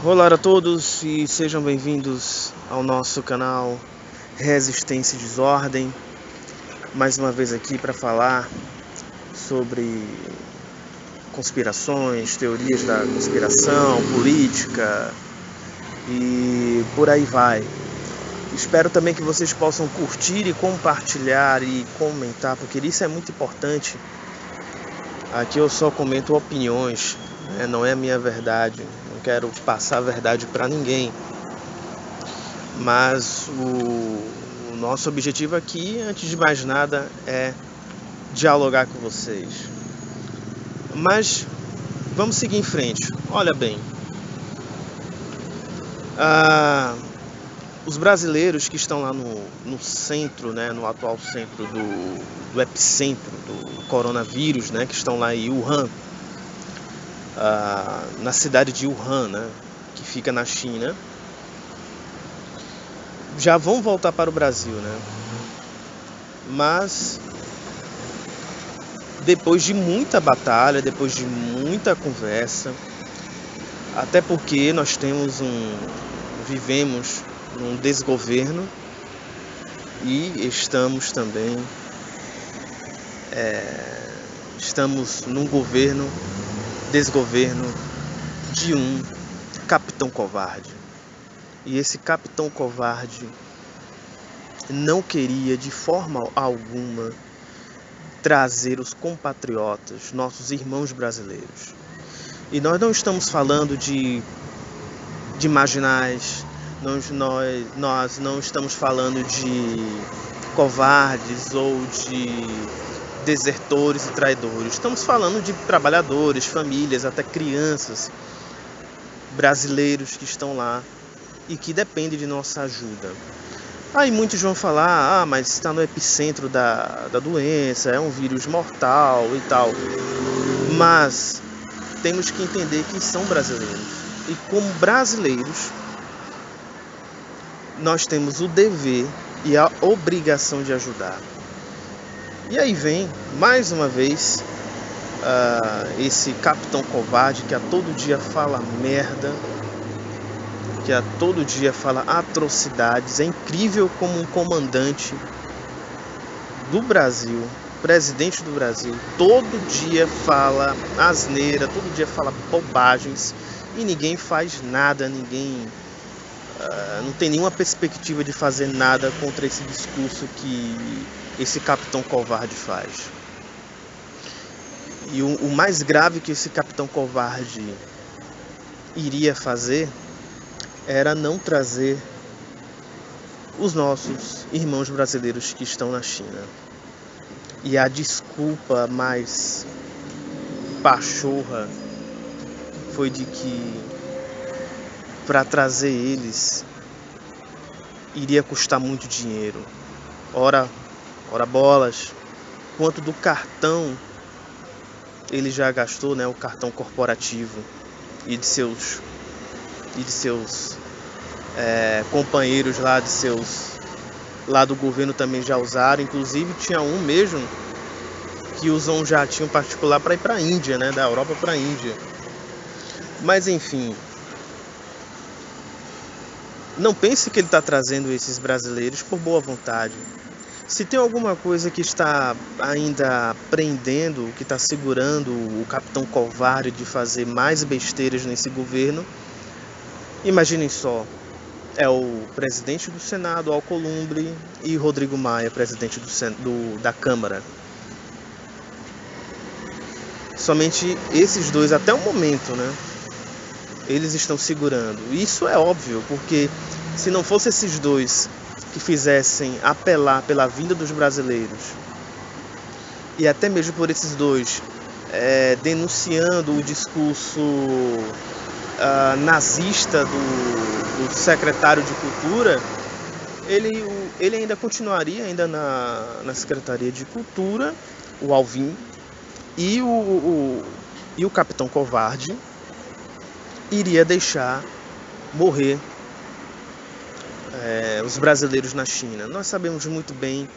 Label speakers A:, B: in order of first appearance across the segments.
A: Olá a todos e sejam bem-vindos ao nosso canal Resistência e Desordem. Mais uma vez aqui para falar sobre conspirações, teorias da conspiração, política e por aí vai. Espero também que vocês possam curtir e compartilhar e comentar, porque isso é muito importante. Aqui eu só comento opiniões, né? Não é a minha verdade. Não quero passar a verdade para ninguém. Mas o nosso objetivo aqui, antes de mais nada, é dialogar com vocês. Mas vamos seguir em frente. Olha bem, os brasileiros que estão lá no centro, né, no atual centro do epicentro do coronavírus, né, que estão lá em Wuhan, na cidade de Wuhan, né, que fica na China, já vão voltar para o Brasil, né? Mas depois de muita batalha, depois de muita conversa, até porque nós vivemos num desgoverno e estamos também estamos num desgoverno de um capitão covarde. E esse capitão covarde não queria de forma alguma trazer os compatriotas, nossos irmãos brasileiros. E nós não estamos falando de marginais, nós não estamos falando de covardes ou de desertores e traidores. Estamos falando de trabalhadores, famílias, até crianças brasileiros que estão lá e que dependem de nossa ajuda. Aí muitos vão falar, mas está no epicentro da doença, é um vírus mortal e tal. Mas temos que entender que são brasileiros. E como brasileiros, nós temos o dever e a obrigação de ajudar. E aí vem, mais uma vez, esse capitão covarde que a todo dia fala merda, que a todo dia fala atrocidades. É incrível como um comandante do Brasil, presidente do Brasil, todo dia fala asneira, todo dia fala bobagens e ninguém faz nada, ninguém não tem nenhuma perspectiva de fazer nada contra esse discurso que esse capitão covarde faz. E o mais grave que esse capitão covarde iria fazer era não trazer os nossos irmãos brasileiros que estão na China. E a desculpa mais pachorra foi de que para trazer eles iria custar muito dinheiro. Ora bolas, quanto do cartão ele já gastou, né, o cartão corporativo e de seus companheiros lá do governo também já usaram. Inclusive tinha um mesmo que usou um jatinho particular para ir para a Índia, né, da Europa para a Índia. Mas enfim, não pense que ele está trazendo esses brasileiros por boa vontade. Se tem alguma coisa que está ainda prendendo, que está segurando o capitão covarde de fazer mais besteiras nesse governo, imaginem só, é o presidente do Senado, Alcolumbre, e Rodrigo Maia, presidente da Câmara. Somente esses dois, até o momento, né, eles estão segurando. Isso é óbvio, porque se não fosse esses dois que fizessem apelar pela vinda dos brasileiros, e até mesmo por esses dois denunciando o discurso nazista do secretário de Cultura, ele ainda continuaria ainda na Secretaria de Cultura, o Alvim, e o capitão covarde iria deixar morrer os brasileiros na China. Nós sabemos muito bem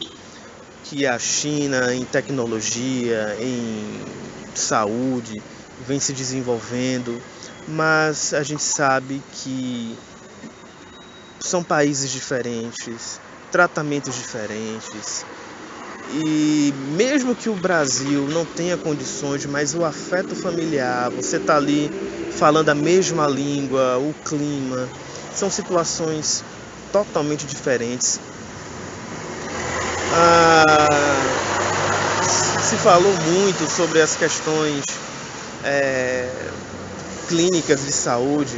A: que a China, em tecnologia, em saúde, vem se desenvolvendo, mas a gente sabe que são países diferentes, tratamentos diferentes. E mesmo que o Brasil não tenha condições, mas o afeto familiar, você tá ali falando a mesma língua, o clima, são situações totalmente diferentes. Se falou muito sobre as questões clínicas de saúde.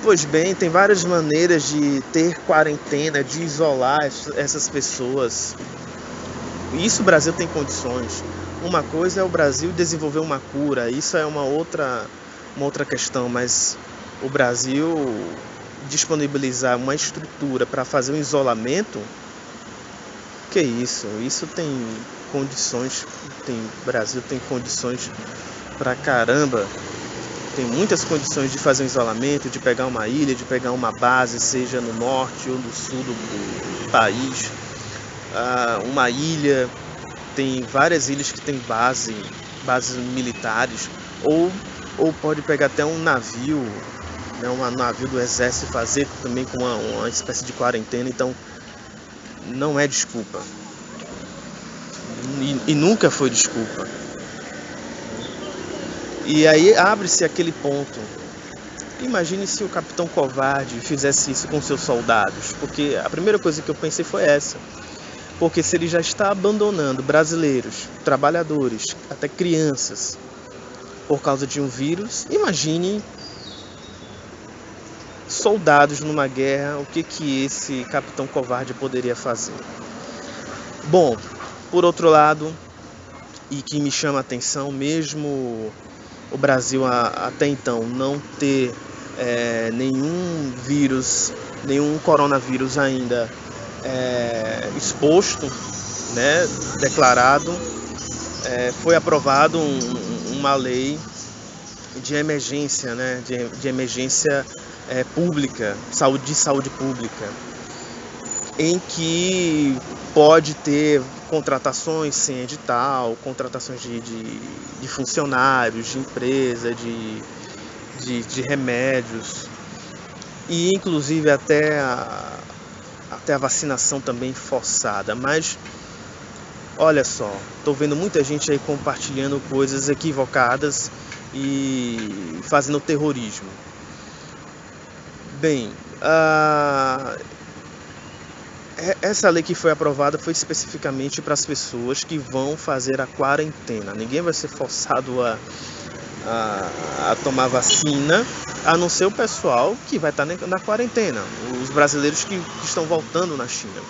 A: Pois bem, tem várias maneiras de ter quarentena, de isolar essas pessoas. Isso o Brasil tem condições. Uma coisa é o Brasil desenvolver uma cura, isso é uma outra questão, mas o Brasil disponibilizar uma estrutura para fazer um isolamento, que isso? Isso tem condições, o Brasil tem condições pra caramba. Tem muitas condições de fazer um isolamento, de pegar uma ilha, de pegar uma base, seja no norte ou no sul do país. Uma ilha, tem várias ilhas que tem bases militares, ou pode pegar até um navio, né, um navio do exército, fazer também com uma espécie de quarentena. Então não é desculpa, e nunca foi desculpa. E aí abre-se aquele ponto. Imagine se o Capitão Covarde fizesse isso com seus soldados, porque a primeira coisa que eu pensei foi essa. Porque se ele já está abandonando brasileiros, trabalhadores, até crianças, por causa de um vírus, imagine soldados numa guerra, o que esse Capitão Covarde poderia fazer. Bom, por outro lado, e que me chama a atenção, mesmo o Brasil até então não ter nenhum vírus, nenhum coronavírus ainda exposto, né, declarado, foi aprovado uma lei de emergência, né, de emergência pública, de saúde pública, em que pode ter contratações sem edital, contratações de funcionários, de empresa, de remédios, e inclusive até a vacinação também forçada. Mas olha só, estou vendo muita gente aí compartilhando coisas equivocadas e fazendo terrorismo. Bem, essa lei que foi aprovada foi especificamente para as pessoas que vão fazer a quarentena. Ninguém vai ser forçado a tomar vacina, a não ser o pessoal que vai estar na quarentena. Os brasileiros que estão voltando na China.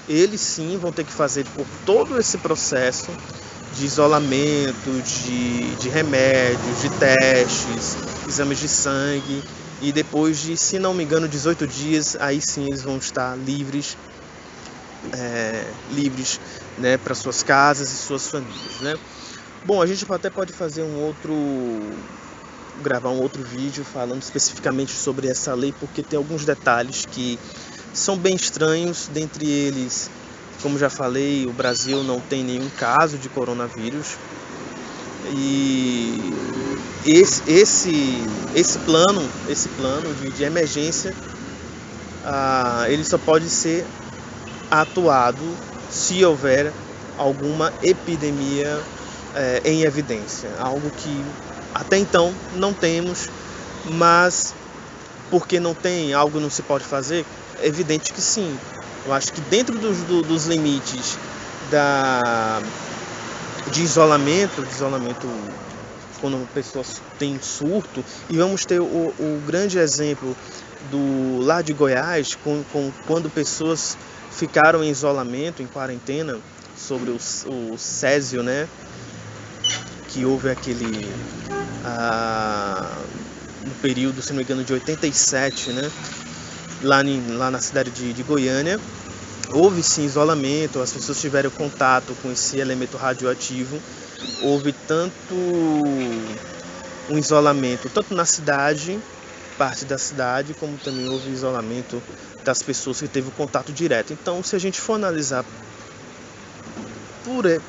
A: Eles sim vão ter que fazer por todo esse processo de isolamento, de remédios, de testes, exames de sangue. E depois de, se não me engano, 18 dias, aí sim eles vão estar livres, né, para suas casas e suas famílias, né? Bom, a gente até pode fazer gravar um outro vídeo falando especificamente sobre essa lei, porque tem alguns detalhes que são bem estranhos. Dentre eles, como já falei, o Brasil não tem nenhum caso de coronavírus, e esse plano de emergência, ele só pode ser atuado se houver alguma epidemia em evidência, algo que até então não temos. Mas porque não tem, algo não se pode fazer? É evidente que sim. Eu acho que dentro dos limites de isolamento, quando pessoas têm surto, e vamos ter o grande exemplo lá de Goiás, quando pessoas ficaram em isolamento, em quarentena, sobre o Césio, né, que houve aquele no período, se não me engano, de 87, né, lá na cidade de Goiânia. Houve sim isolamento, as pessoas tiveram contato com esse elemento radioativo. Houve tanto um isolamento, tanto na cidade, parte da cidade, como também houve isolamento das pessoas que teve contato direto. Então, se a gente for analisar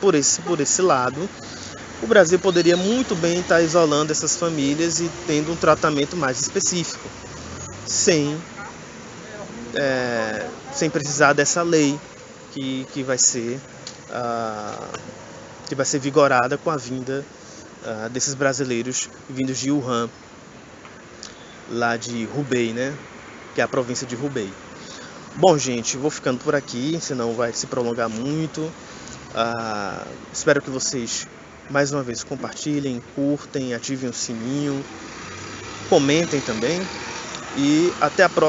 A: por esse lado, o Brasil poderia muito bem estar isolando essas famílias e tendo um tratamento mais específico, sem precisar dessa lei que vai ser vigorada com a vinda desses brasileiros vindos de Wuhan, lá de Hubei, né? Que é a província de Hubei. Bom, gente, vou ficando por aqui, senão vai se prolongar muito. Espero que vocês, mais uma vez, compartilhem, curtem, ativem o sininho, comentem também. E até a próxima.